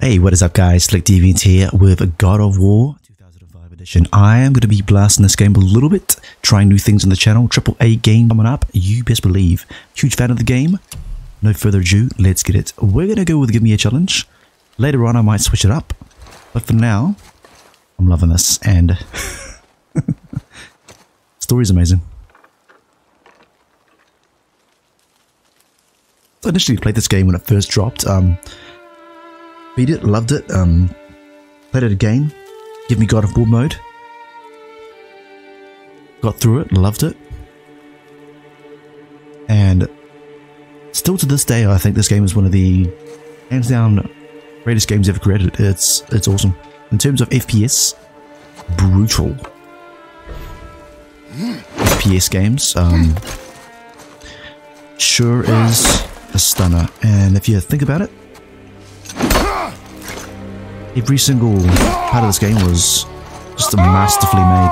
Hey, what is up guys, Slick Deviant here with God of War 2005 edition. I am going to be blasting this game a little bit, trying new things on the channel, AAA game coming up, you best believe. Huge fan of the game. No further ado, let's get it. We're going to go with Give Me a Challenge. Later on I might switch it up, but for now, I'm loving this, and story's amazing. I initially played this game when it first dropped. Beat it, loved it, played it again, give me God of War mode, got through it, loved it, and still to this day I think this game is one of the hands down greatest games ever created. It's awesome. In terms of FPS, brutal. FPS games, sure is a stunner, and if you think about it, every single part of this game was just masterfully made.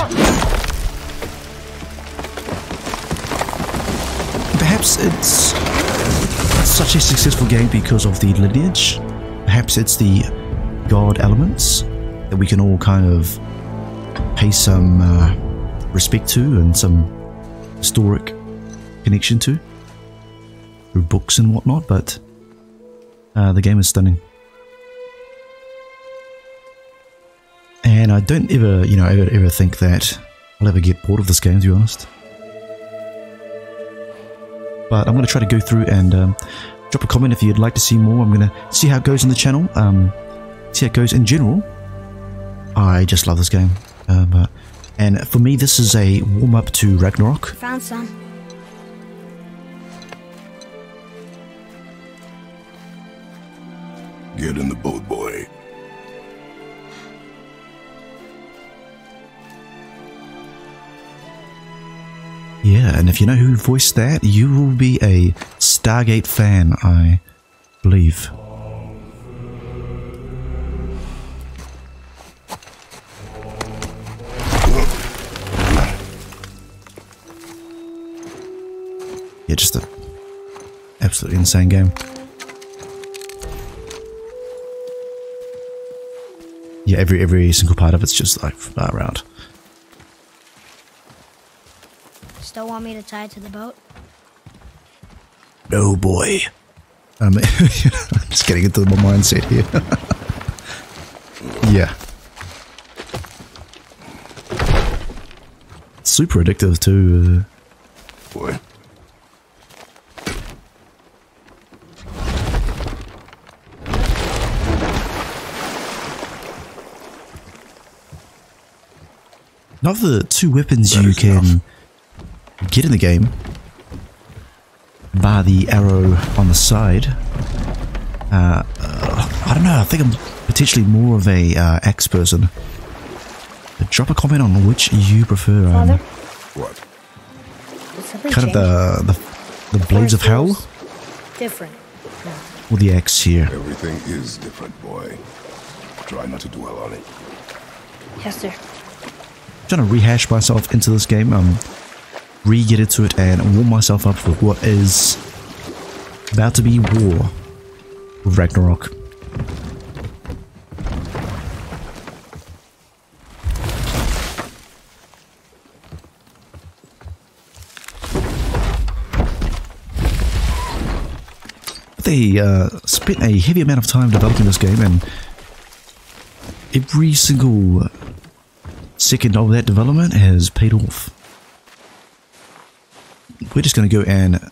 Perhaps it's such a successful game because of the lineage. Perhaps it's the God elements that we can all kind of pay some respect to and some historic connection to through books and whatnot, but the game is stunning. And I don't ever, ever think that I'll ever get bored of this game, to be honest. But I'm going to try to go through and drop a comment if you'd like to see more. I'm going to see how it goes on the channel, see how it goes in general. I just love this game. And for me, this is a warm-up to Ragnarok. Found some. Get in the boat, boy. Yeah, and if you know who voiced that, you will be a Stargate fan, I believe. Yeah, just an absolutely insane game. Yeah, every single part of it's just like far out. Still want me to tie it to the boat? No, boy. I'm just getting into my mindset here. Yeah. Super addictive too. Boy. Of the two weapons you can get in the game, bar the arrow on the side, I don't know, I think I'm potentially more of a axe person. But drop a comment on which you prefer. Father? What? Kind of the blades of hell, Different. or the axe here. Everything is different, boy. Try not to dwell on it. Yes, sir. Trying to rehash myself into this game, re-get into it and warm myself up for what is about to be war with Ragnarok. They spent a heavy amount of time developing this game, and every single second of that development has paid off. We're just going to go and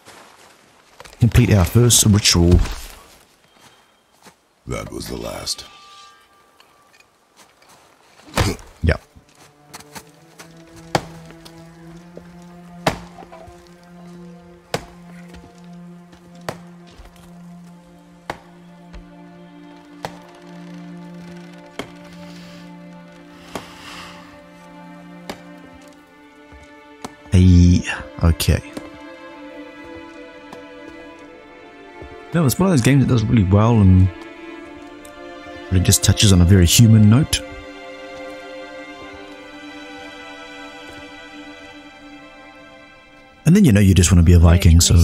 complete our first ritual. That was the last. Yep. Okay. No, it's one of those games that does really well and it just touches on a very human note. And then you know you just want to be a Viking, so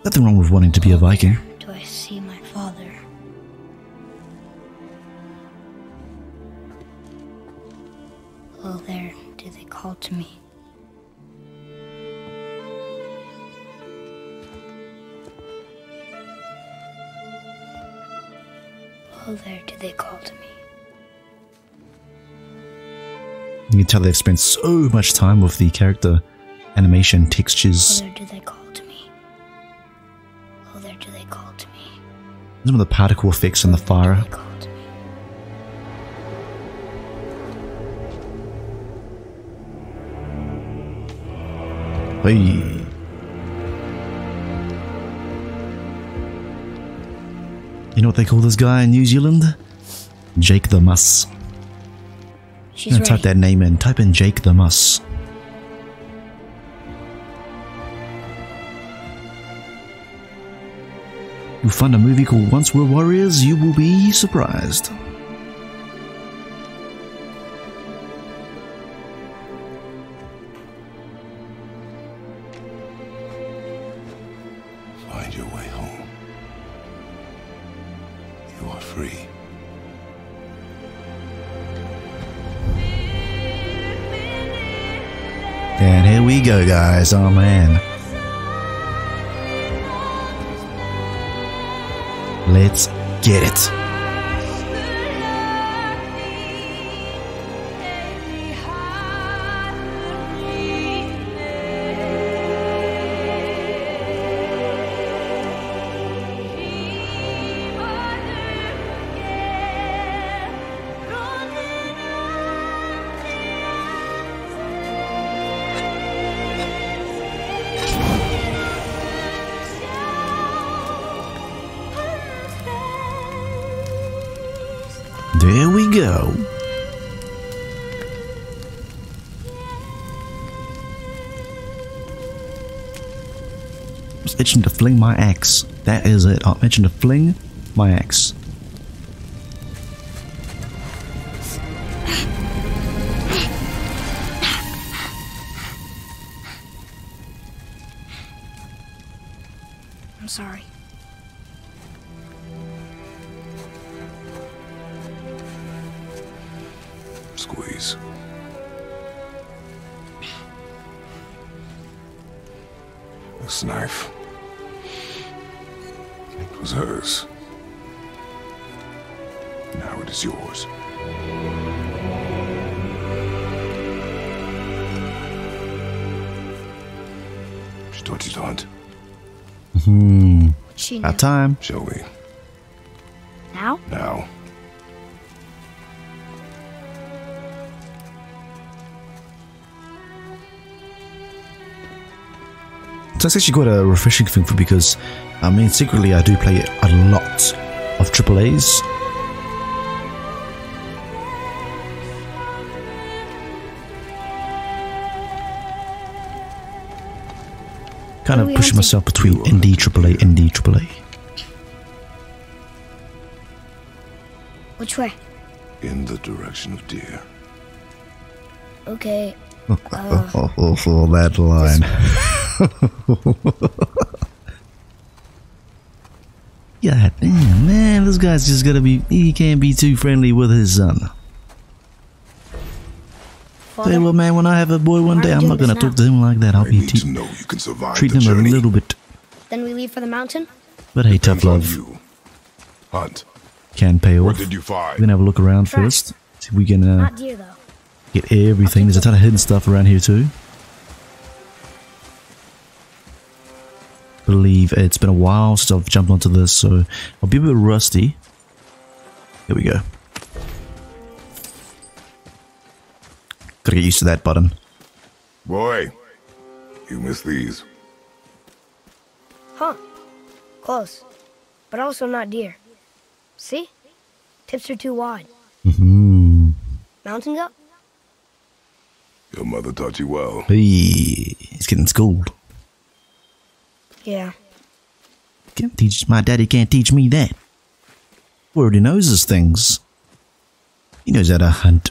nothing wrong with wanting to be a Viking. Do I called to me. Oh, there do they call to me. You can tell they've spent so much time with the character animation textures. Oh, there do they call to me. Oh, there do they call to me. Some of the particle effects in the fire. They call to me. Hey. You know what they call this guy in New Zealand? Jake the Muss. She's I'm gonna type that name in. Type in Jake the Muss. You'll find a movie called Once We're Warriors, you will be surprised. Find your way home. You are free. And here we go, guys. Oh man. Let's get it. There we go. I was itching to fling my axe. That is it. I'm itching to fling my axe. I'm sorry. Squeeze. This knife. It was hers. Now it is yours. She taught you to hunt. She knew. About time. Shall we? Now? Now. So that's actually quite a refreshing thing for because, I mean, secretly I do play a lot of AAAs. Kind of pushing myself between indie AAA, indie AAA. Which way? In the direction of deer. Okay. Oh, that line. God damn, man, this guy's just gotta be, he can't be too friendly with his son. Father, Say, well, man, when I have a boy one day, I'm not gonna talk to him like that. I'll I be need to know you can survive treat the him a journey. little bit. Then we leave for the mountain? But hey, tough Depends on love you. Hunt. can pay What off. did you We're find? gonna have a look around Trash. first. See if we can Not deer, though. get everything. There's a ton of hidden stuff around here too. Believe it's been a while since I've jumped onto this, so I'll be a bit rusty. Here we go. Gotta get used to that button. Boy, you missed these. Huh. Close. But also not deer. See? Tips are too wide. Mountain goat? Your mother taught you well. Hey, he's getting schooled. Yeah. Can't teach, my daddy can't teach me that. He already knows his things. He knows how to hunt.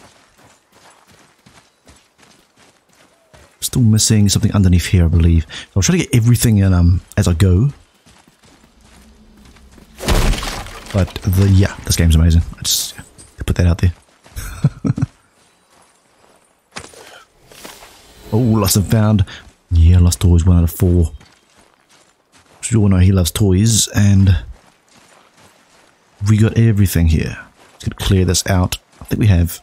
Still missing something underneath here, I believe. So I'll try to get everything in as I go. But yeah, this game's amazing. I just to put that out there. lost and found. Yeah, lost toys, 1 out of 4. You all know he loves toys, and we got everything here. Let's gonna clear this out. I think we have.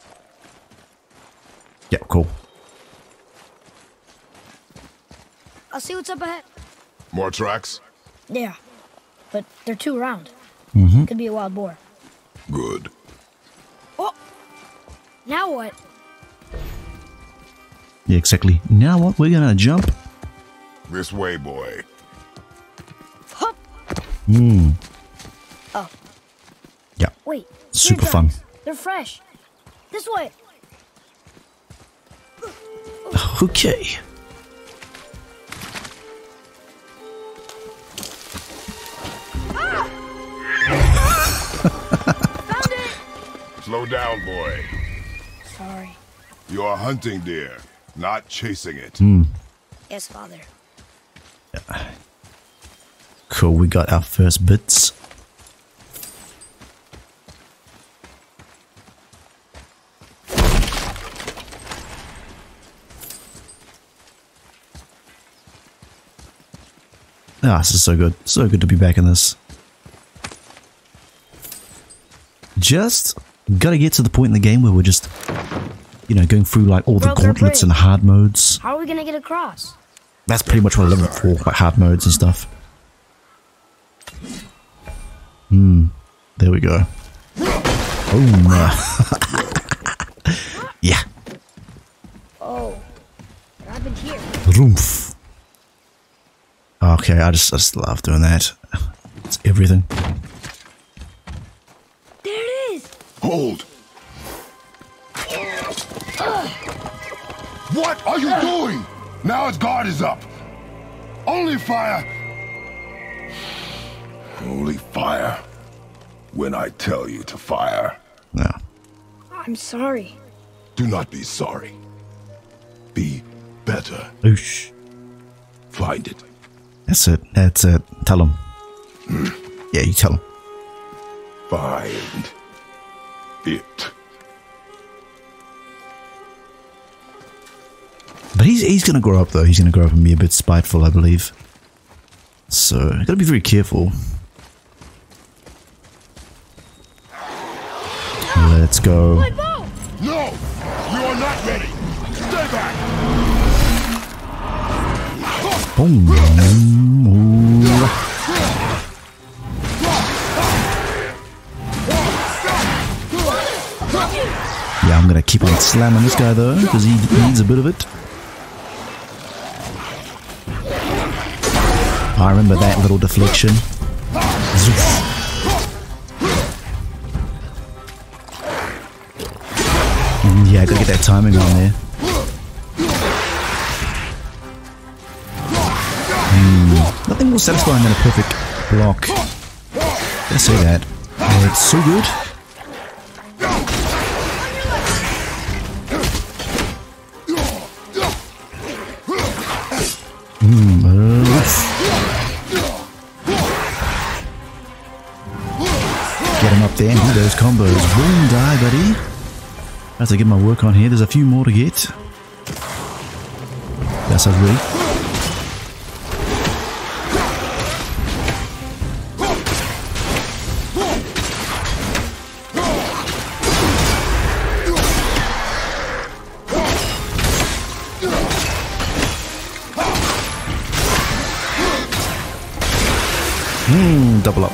Yeah, cool. I'll see what's up ahead. More tracks? Yeah, but they're too round. Could be a wild boar. Good. Oh! Now what? Yeah, exactly. Now what? We're gonna jump. This way, boy. Hup! Oh. Yeah. Wait. Super deer fun. tracks. They're fresh. This way. Okay. Found it! Slow down, boy. Sorry. You are hunting deer, not chasing it. Yes, Father. Cool, we got our first bits. Ah, this is so good. So good to be back in this. Just gotta get to the point in the game where we're just, you know, going through like all the Broke our gauntlets and bridge. hard modes. How are we gonna get across? That's pretty much what I love it for, like hard modes and stuff. There we go. Oh, yeah. Oh, what happened here? Roomph. Okay, I just love doing that. It's everything. There it is! Hold! What are you doing? Now its guard is up. Only fire. Only fire. When I tell you to fire. No. I'm sorry. Do not be sorry. Be better. Oosh. Find it. That's it. That's it. Tell him. Yeah, you tell him. Find it. But he's gonna grow up though. He's gonna grow up and be a bit spiteful, I believe. So gotta be very careful. Let's go. My bow! No! You are not ready! Stay back! Boom. Ooh. Yeah, I'm gonna keep on slamming this guy though, because he needs a bit of it. I remember that little deflection. Zoof. Yeah, I gotta get that timing on there. Nothing more satisfying than a perfect block. Gotta say that. Oh, it's so good. Get him up there and do those combos. Boom, die, buddy. I have to get my work on here. There's a few more to get. That's us ready. Double up.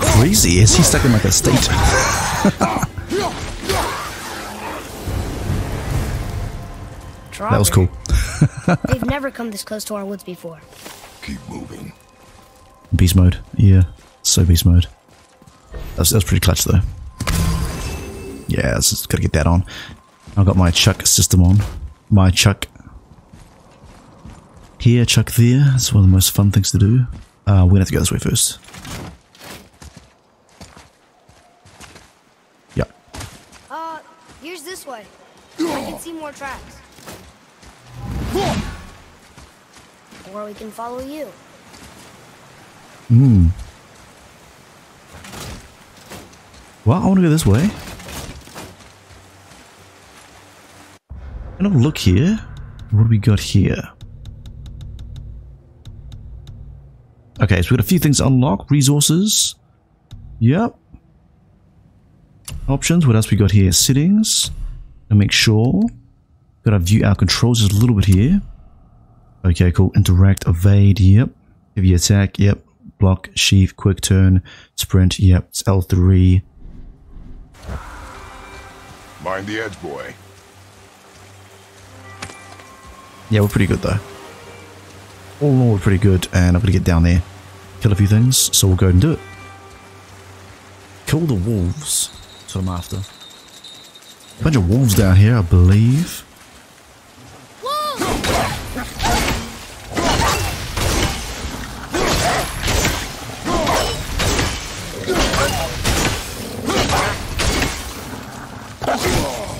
Crazy, is he stuck in like a state? That was cool. They've never come this close to our woods before. Keep moving. Beast mode, yeah, so beast mode. That was pretty clutch though. Yeah, just gotta get that on. I've got my chuck system on. My chuck here, chuck there. It's one of the most fun things to do. We're gonna have to go this way first. Yep. Here's this way. I can see more tracks. Or we can follow you. Hmm. Well, I want to go this way. I'm gonna look here. What do we got here? Okay, so we got a few things to unlock. Resources. Yep. Options. What else we got here? Settings. And make sure. Gotta view our controls just a little bit here. Okay, cool. Interact, evade. Yep. Heavy attack. Yep. Block, sheath, quick turn, sprint. Yep. It's L3. Mind the edge, boy. Yeah, we're pretty good though. All in all, we're pretty good, and I'm gonna get down there, kill a few things, so we'll go ahead and do it. Kill the wolves. That's what I'm after. A bunch of wolves down here, I believe.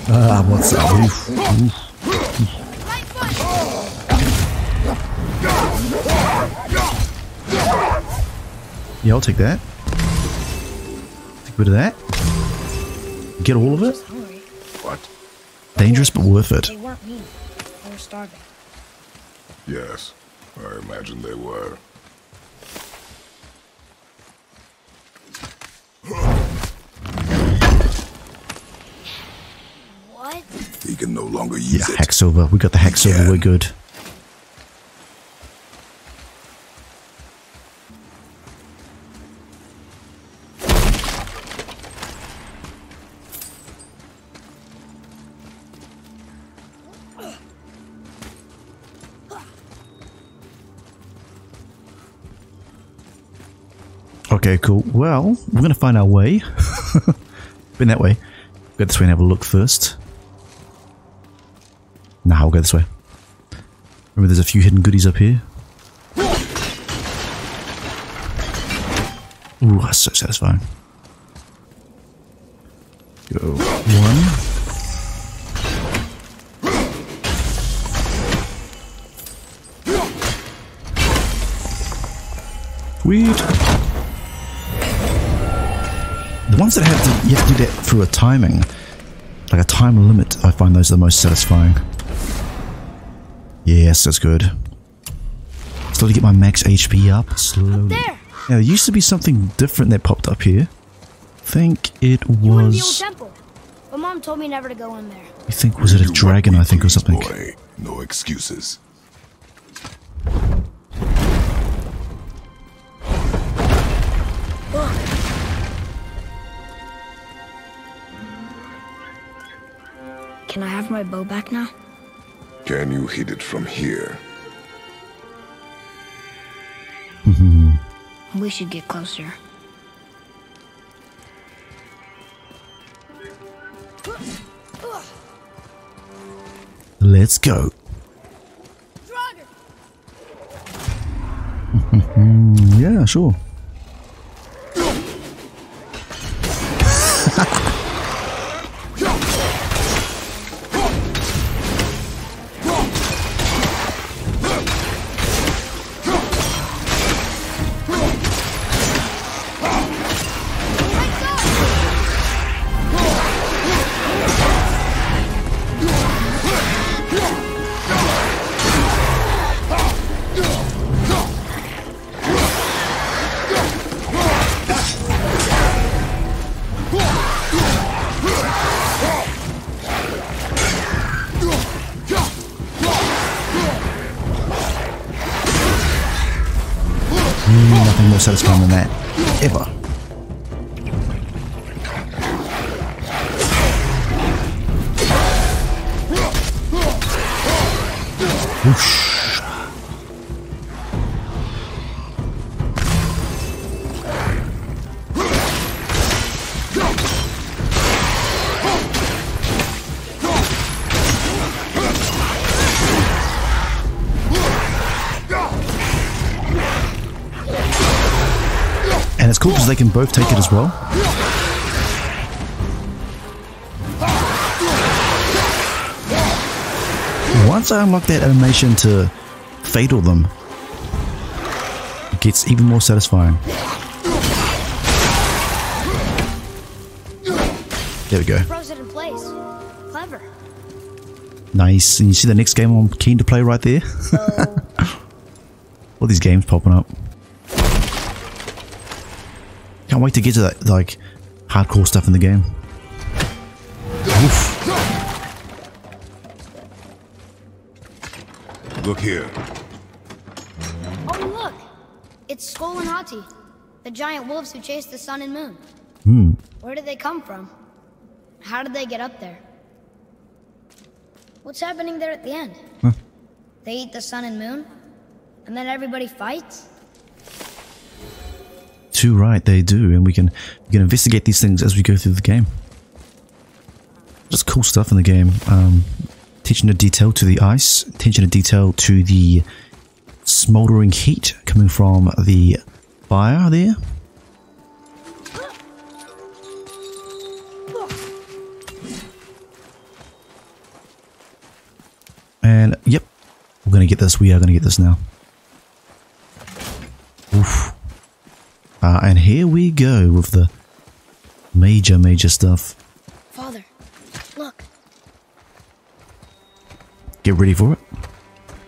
Ah, what's that? Oof, oof. Yeah, I'll take that. Take a bit of that. Get all of it. What? Dangerous but worth it. They weren't mean. They were starving. Yes, I imagine they were. What? He can no longer use Yeah, it. hack silver. We got the hack silver. We're good. Okay, cool. Well, we're gonna find our way. Been that way. Go this way and have a look first. Nah, we'll go this way. Remember, there's a few hidden goodies up here. Ooh, that's so satisfying. Go. One. Sweet. The ones that have to, you have to do that through a timing, like a time limit, I find those the most satisfying. Yes, that's good. Slowly get my max HP up, slowly. There. Now, there used to be something different that popped up here. I think it You were in the old was... temple. But Mom told me never to go in there. I think, was it a dragon, I think, or something? Boy, no excuses. Can I have my bow back now? Can you hit it from here? We should get closer. Let's go. Yeah, sure. Nothing more satisfying than that, ever. Whoosh. cool because they can both take it as well. Once I unlock that animation to fatal them, it gets even more satisfying. There we go. Froze it in place. Clever. Nice. And you see the next game I'm keen to play right there? So, All these games popping up. Can't wait to get to that, like, hardcore stuff in the game. Oof. Look here. oh look! It's Skull and Hati, the giant wolves who chased the sun and moon. Hmm. Where did they come from? How did they get up there? What's happening there at the end? Huh. They eat the sun and moon? And then everybody fights? Too right, they do, and we can investigate these things as we go through the game. Just cool stuff in the game. Attention to detail to the ice, attention to detail to the smoldering heat coming from the fire there. And yep, we're gonna get this. We are gonna get this now. Oof. And here we go with the major stuff. Father, look. Get ready for it.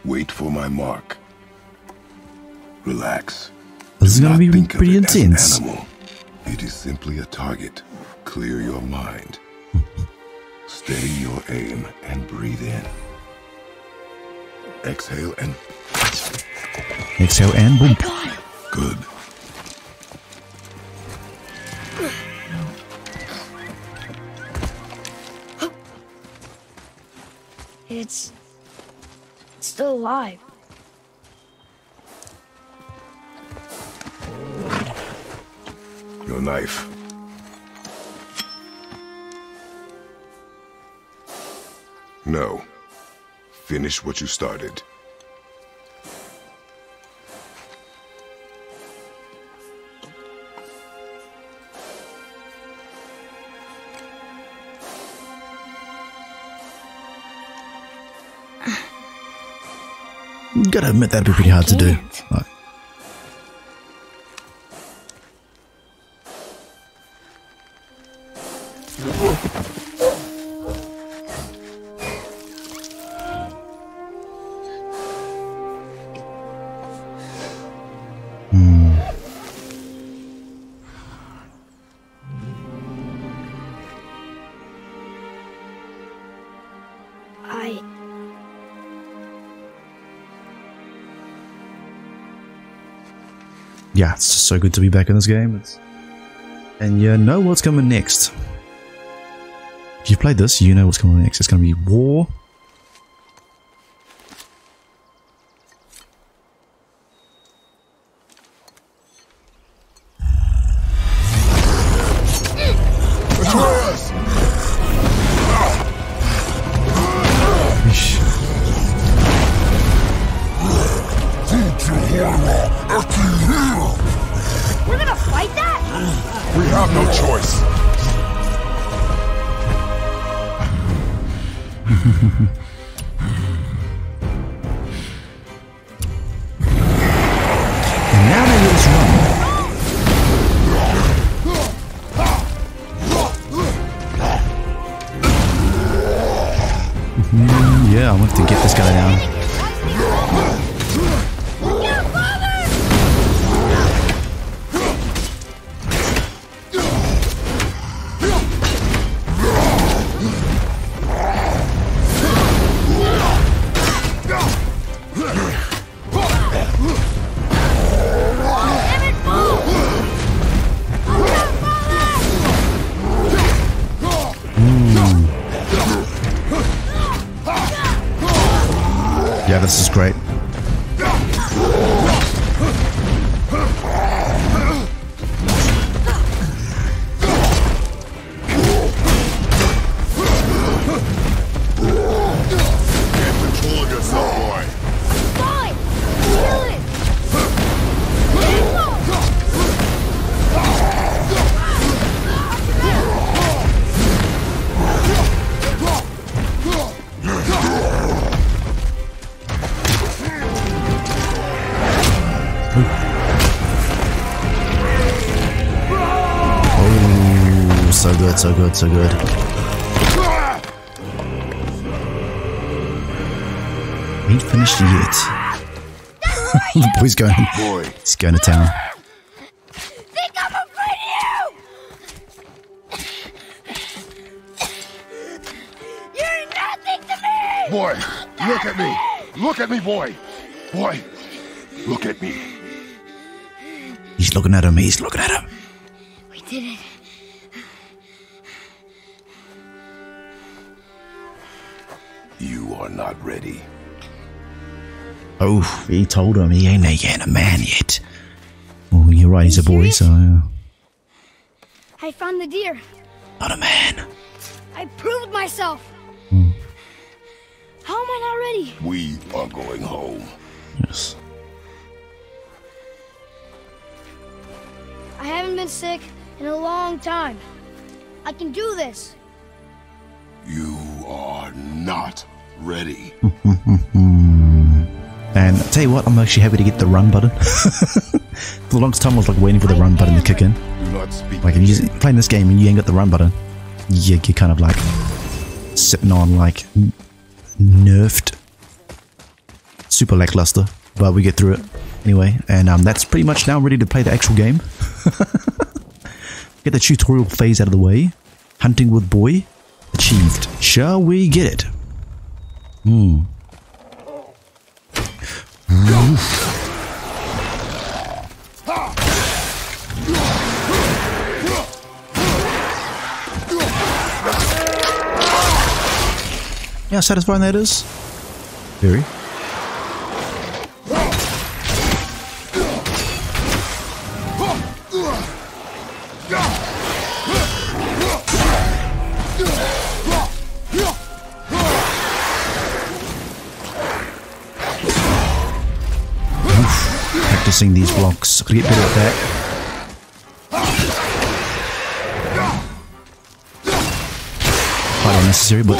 Wait for my mark. Relax. This is Do gonna not be think of pretty it as an intense. animal. It is simply a target. Clear your mind. Steady your aim and breathe in. Exhale and Exhale and boom. God. good. It's still alive. Your knife. No. Finish what you started. Gotta admit that'd be pretty hard to do. can't. Right. Yeah, it's just so good to be back in this game. And you know what's coming next. If you've played this, you know what's coming next. It's going to be war. We're gonna fight that? We have no choice. And now they let us run. Yeah, I want to get this guy down. Yeah, this is great. good, so good, so good. Ain't finished yet. The boy's going. He's going to town. Think I'm afraid of you! You're nothing to me! Boy, look at me! Look at me, boy! Boy, look at me. He's looking at him, he's looking at him. We did it. You are not ready. Oh, he told him he ain't a man yet. Oh, you're right, he's a boy, so... I found the deer. Not a man. I proved myself. How am I not ready? We are going home. Yes. I haven't been sick in a long time. I can do this. You are not ready. And I'll tell you what, I'm actually happy to get the run button. For the longest time I was like waiting for the run button to kick in. Do not speak. Like if you're playing this game and you ain't got the run button, you're kind of like sitting on like nerfed. Super lackluster, but we get through it anyway. And that's pretty much now ready to play the actual game. Get the tutorial phase out of the way. Hunting with boy achieved. Shall we get it? Yeah, how satisfying that is. Very. Practicing these blocks. Gotta get better at that. Quite unnecessary, but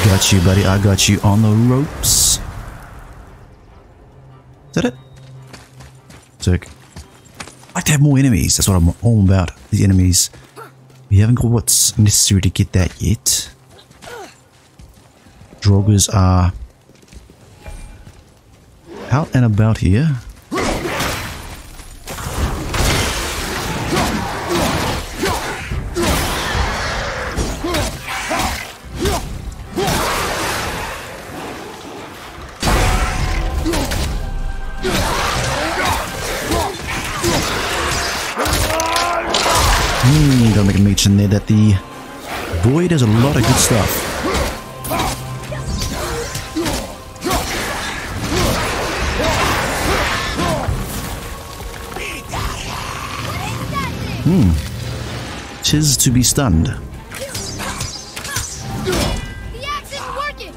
got you, buddy. I got you on the ropes. Is that it? Sick. I'd like to have more enemies. That's what I'm all about. These enemies. We haven't got what's necessary to get that yet. Draugrs are out and about here. Gotta make a mention there that the boy does a lot of good stuff. Tis to be stunned. The axe isn't working.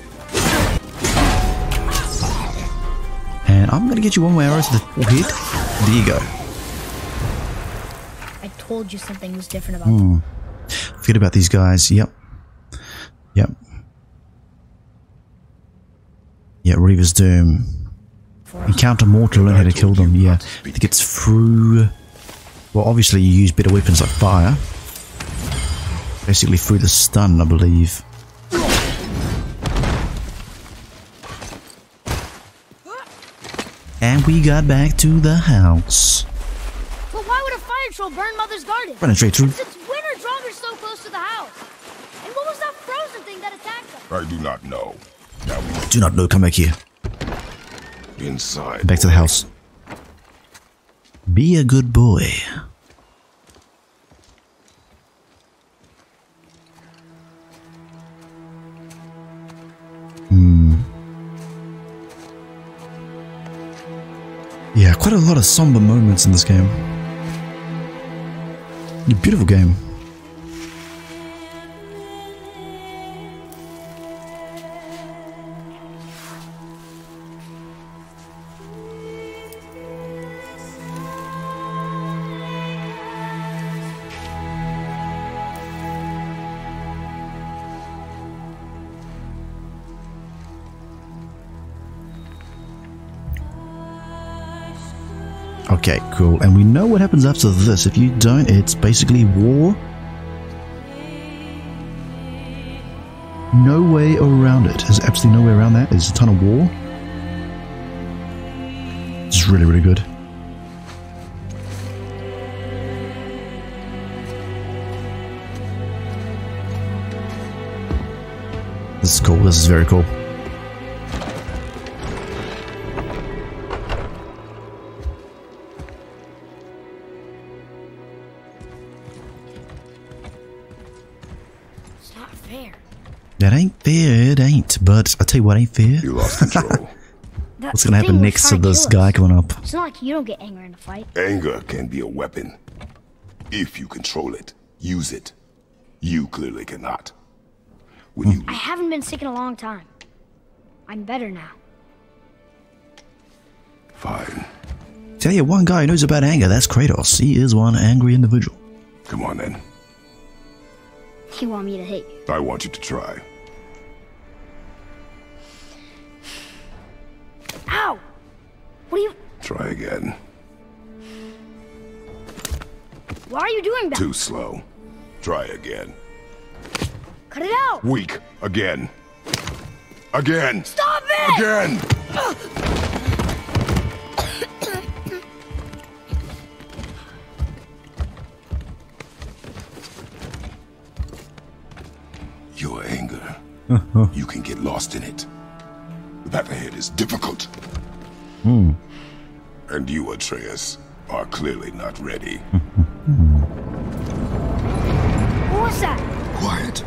And I'm gonna get you one more arrow to the forehead. There you go. I told you something was different about them. Forget about these guys. Yep. Yep. Yeah, Reaver's Doom. Encounter more to learn how to kill them. Yeah. I think it's through... Well, obviously you use better weapons like fire. Basically through the stun, I believe. And we got back to the house. But why would a fire troll burn Mother's garden? Running straight through. Since when are Draugrs so close to the house? And what was that frozen thing that attacked us? I do not know. Now we Do not know, come back here. inside. Back to the house. Be a good boy. Yeah, quite a lot of somber moments in this game. A beautiful game. Okay, cool. And we know what happens after this. If you don't, it's basically war. No way around it. There's absolutely no way around that. There's a ton of war. It's really, really good. This is cool. This is very cool. It's not fair. That ain't fair, it ain't. But I tell you what ain't fair. You lost control. What's gonna happen next to this guy coming up? It's not like you don't get angry in a fight. Anger can be a weapon. If you control it, use it. You clearly cannot. When you... I haven't been sick in a long time. I'm better now. Fine. Tell you one guy who knows about anger, that's Kratos. He is one angry individual. Come on then. You want me to hate you? I want you to try. Ow! What are you... Try again. Why are you doing that? Too slow. Try again. Cut it out! Weak. Again. Again. Stop it! Again. Your anger. You can get lost in it. The path ahead is difficult. And you, Atreus, are clearly not ready. What was that? Quiet.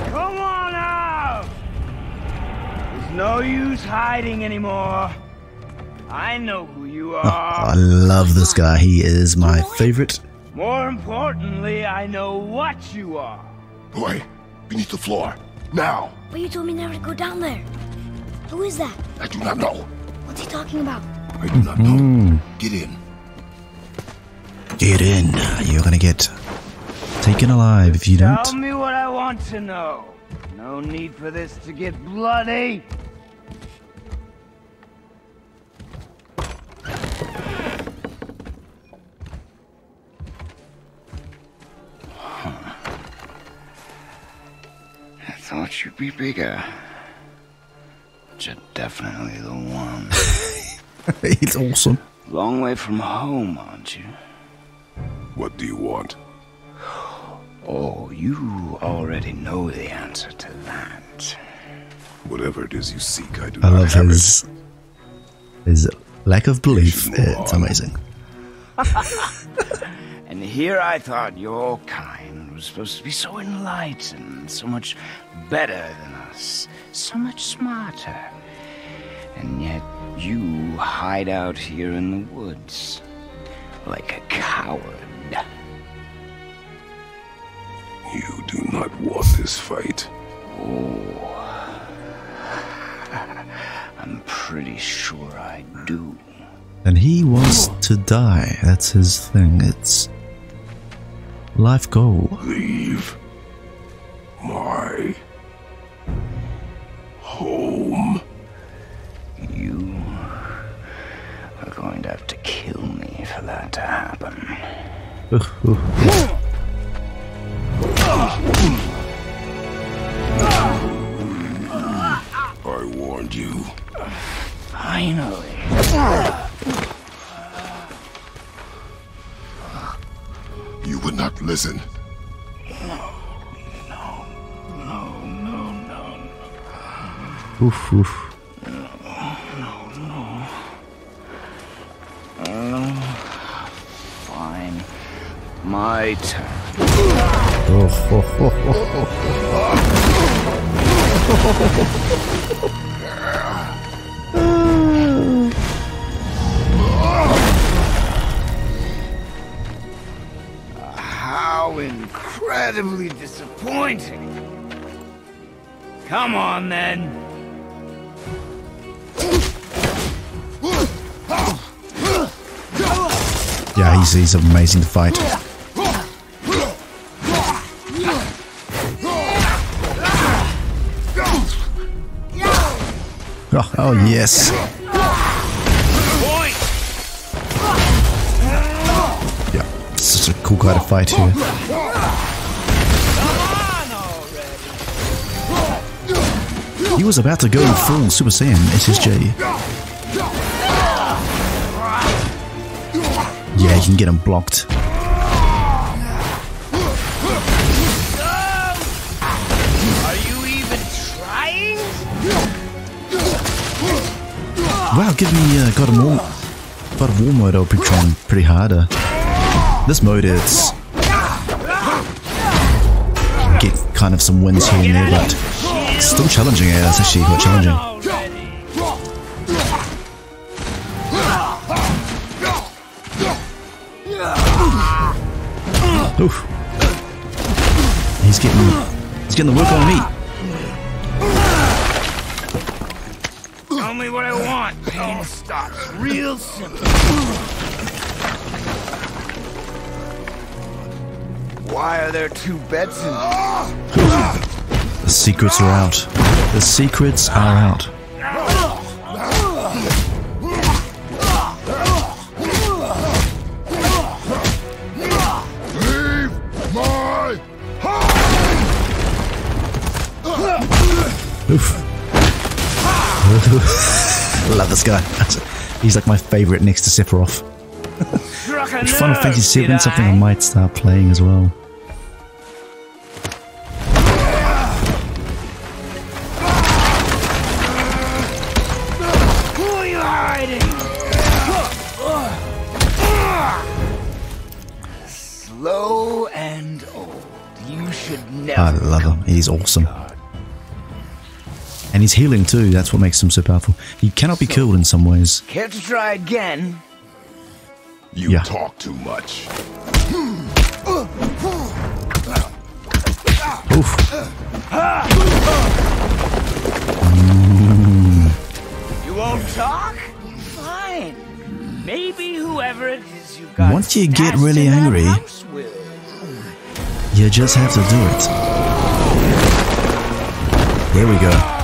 Come on out! There's no use hiding anymore. I know who you are. I love this guy. He is my favorite. More importantly, I know what you are. Boy, beneath the floor. Now. But you told me never to go down there. Who is that? I do not know. What's he talking about? I do not know. Get in. Get in. You're gonna get taken alive if you don't. Tell me what I want to know. No need for this to get bloody. I thought you'd be bigger. But you're definitely the one. He's awesome. Long way from home, aren't you? What do you want? Oh, you already know the answer to that. Whatever it is you seek, I do I not love have his lack of belief. should move It's on. amazing. And here I thought your kind was supposed to be so enlightened, so much better than us, so much smarter. And yet you hide out here in the woods, like a coward. You do not want this fight. Oh, I'm pretty sure I do. And he wants to die. That's his thing. It's life goal. Leave my home. You are going to have to kill me for that to happen. I warned you. Finally. You would not listen. Oof, oof. Fine. My turn. How incredibly disappointing. Come on, then. Yeah, he's amazing to fight. Oh yes. Yeah, it's such a cool guy to fight here. He was about to go full Super Saiyan SSJ. Yeah, you can get him blocked. Are you even trying? Wow, give me God of War mode. I'll be trying pretty harder. This mode is get kind of some wins here and there, but it's still challenging. Yeah, it's actually quite challenging. Oof. He's getting the work on me. Tell me what I want. Pain stops real simple. Why are there 2 beds in here? The secrets are out. The secrets are out. Oof. Love this guy. He's like my favorite next to Sephiroth. Final Fantasy VII, something I might start playing as well. Who are you hiding? Slow and old. You should never. I love him. He's awesome. And he's healing too, that's what makes him so powerful. He cannot be killed in some ways. Care to try again? You talk too much. Oof. You won't talk? Fine. Maybe whoever it is you got. Once you get really angry, you just have to do it. There we go.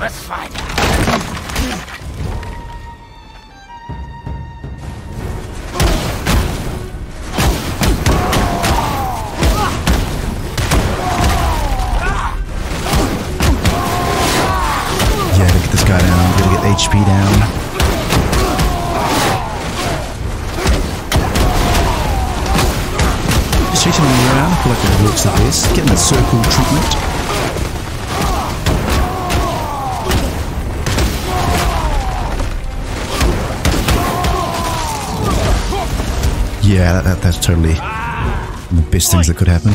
Let's find out. Yeah, to get this guy down, I'm gonna get HP down. Just chasing him around, I feel like it works like this. Getting that circle treatment. Yeah, that's totally the best things that could happen.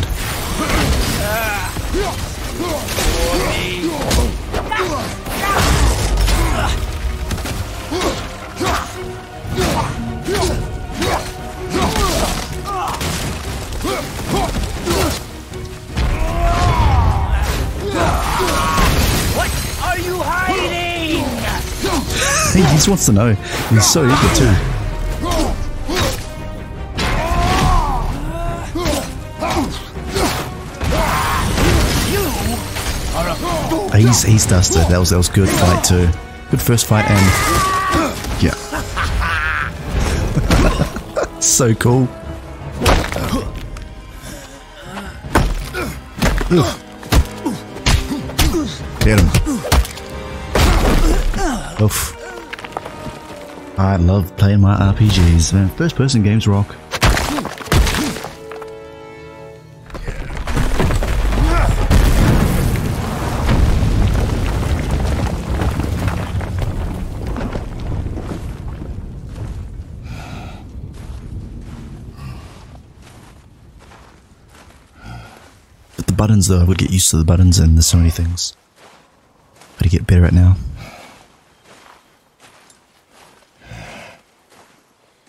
What are you hiding? He just wants to know. He's so eager too. He's dusted. That was good fight too. Good first fight and yeah. So cool. Get him. Oof. I love playing my RPGs, man. First person games rock. Buttons though, I would get used to the buttons, and there's so many things Gotta get better at now.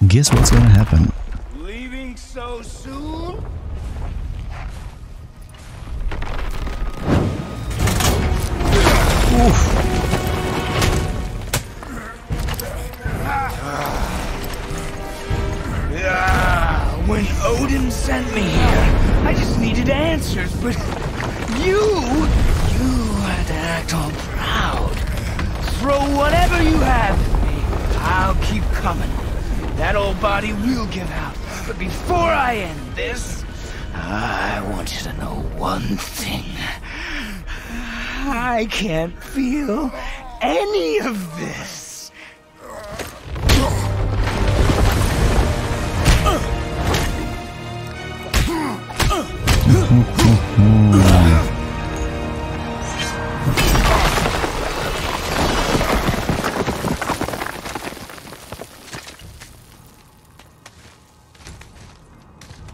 Guess what's gonna happen? Leaving so soon? Oof. Odin sent me here. I just needed answers, but you had to act all proud. Throw whatever you have at me. I'll keep coming. That old body will give out. But before I end this, I want you to know one thing. I can't feel any of this.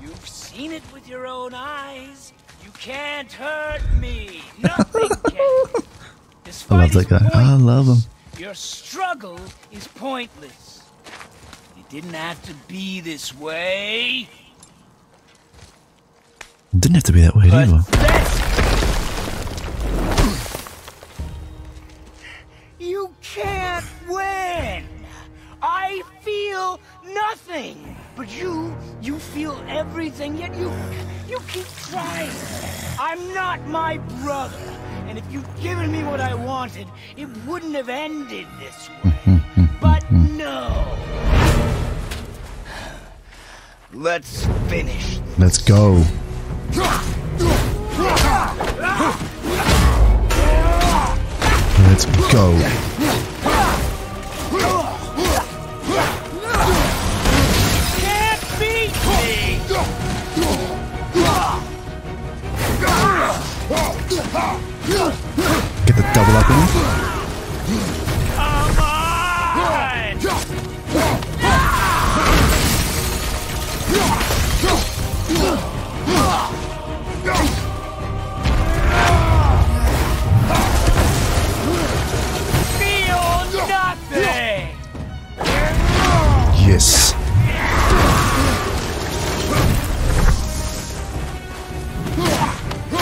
You've seen it with your own eyes. You can't hurt me. Nothing can. This I love fight that guy. is I love him. Your struggle is pointless. It didn't have to be this way. Didn't have to be that way, did it? You can't win. I feel nothing, but you feel everything. Yet you keep trying. I'm not my brother, and if you'd given me what I wanted, it wouldn't have ended this way. But no. Let's finish. Let's go. Let's go. Can't beat me. Get the double up in. Come Feel nothing. Yes.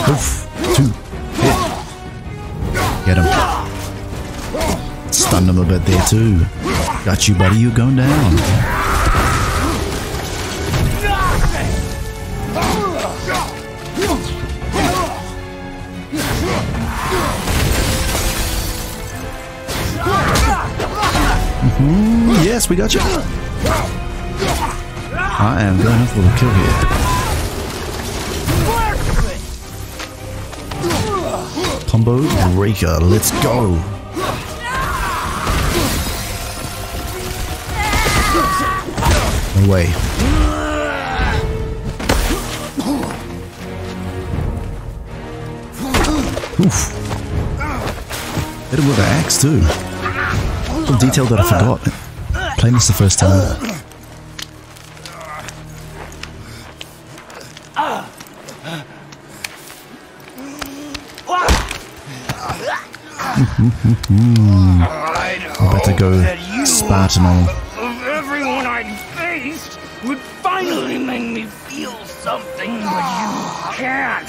Oof. 2 hit. Get him. Stunned him a bit there too. Got you, buddy. You're going down. Yes, we got you. I am going for the kill here. Combo breaker. Let's go. No way. Oof. Hit him with an axe too. Some detail that I forgot. Playing this the first time. I'm about to go Spartan on him. Of everyone I faced would finally make me feel something, but you can't.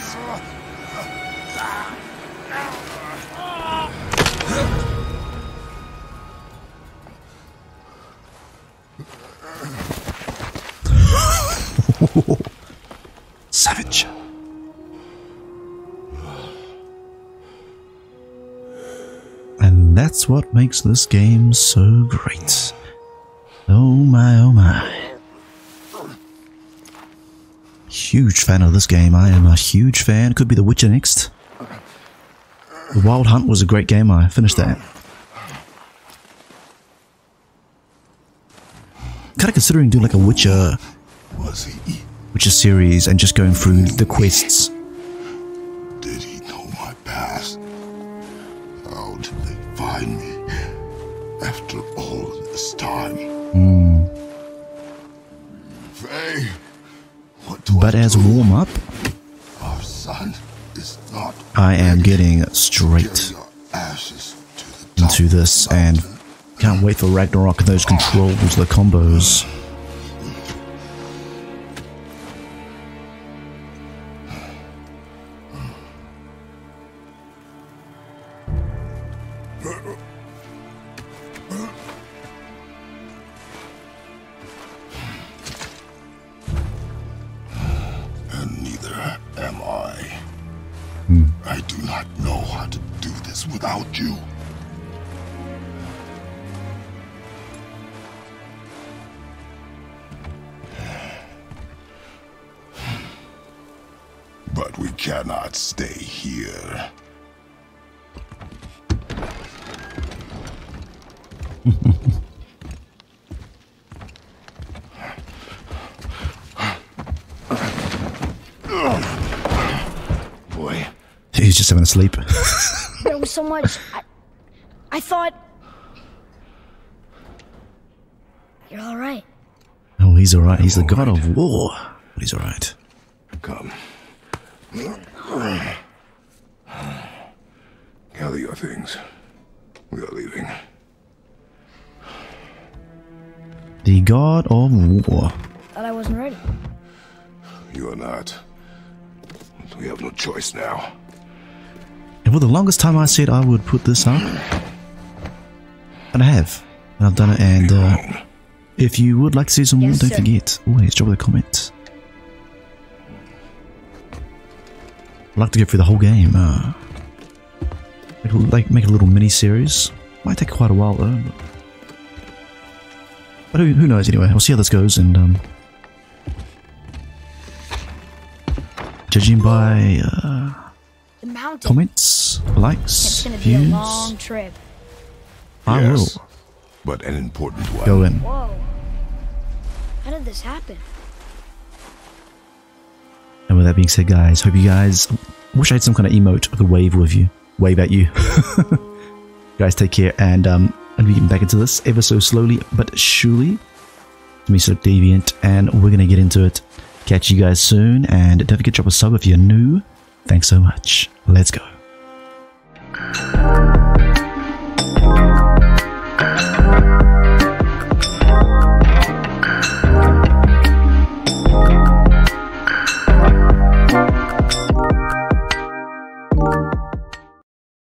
Savage. And that's what makes this game so great. Oh my, oh my. Huge fan of this game. I am a huge fan. Could be The Witcher next. The Wild Hunt was a great game. I finished that. Kind of considering doing like a Witcher series and just going through the quests. Did he know my past? How did they find me after all this time? Faye, what do But I as do? warm up, Our son is not. I am getting straight Carry your ashes to the top into this of the and mountain. can't wait for Ragnarok and those controls, the combos. without you. But we cannot stay here. Boy. He's just having a sleep. There was so much. I thought. You're all right. Oh, he's alright. He's the god of war. But he's alright. Come. Gather your things. We are leaving. The god of war. Thought I wasn't ready. You are not. We have no choice now. And for the longest time I said I would put this up. And I have. And I've done it, and if you would like to see some more, don't forget, always drop a comment. I'd like to go through the whole game. Make a little mini-series. Might take quite a while though. But who knows anyway. We'll see how this goes, and judging by The mountain. comments, likes, It's gonna be a views, long trip. I Yes, will but an important one. go in. Whoa. How did this happen? And with that being said, guys, hope you guys. Wish I had some kind of emote I could wave with you, wave at you. Guys, take care, and we get back into this ever so slowly but surely. To me, so deviant, and we're gonna get into it. Catch you guys soon, and don't forget to drop a sub if you're new. Thanks so much. Let's go.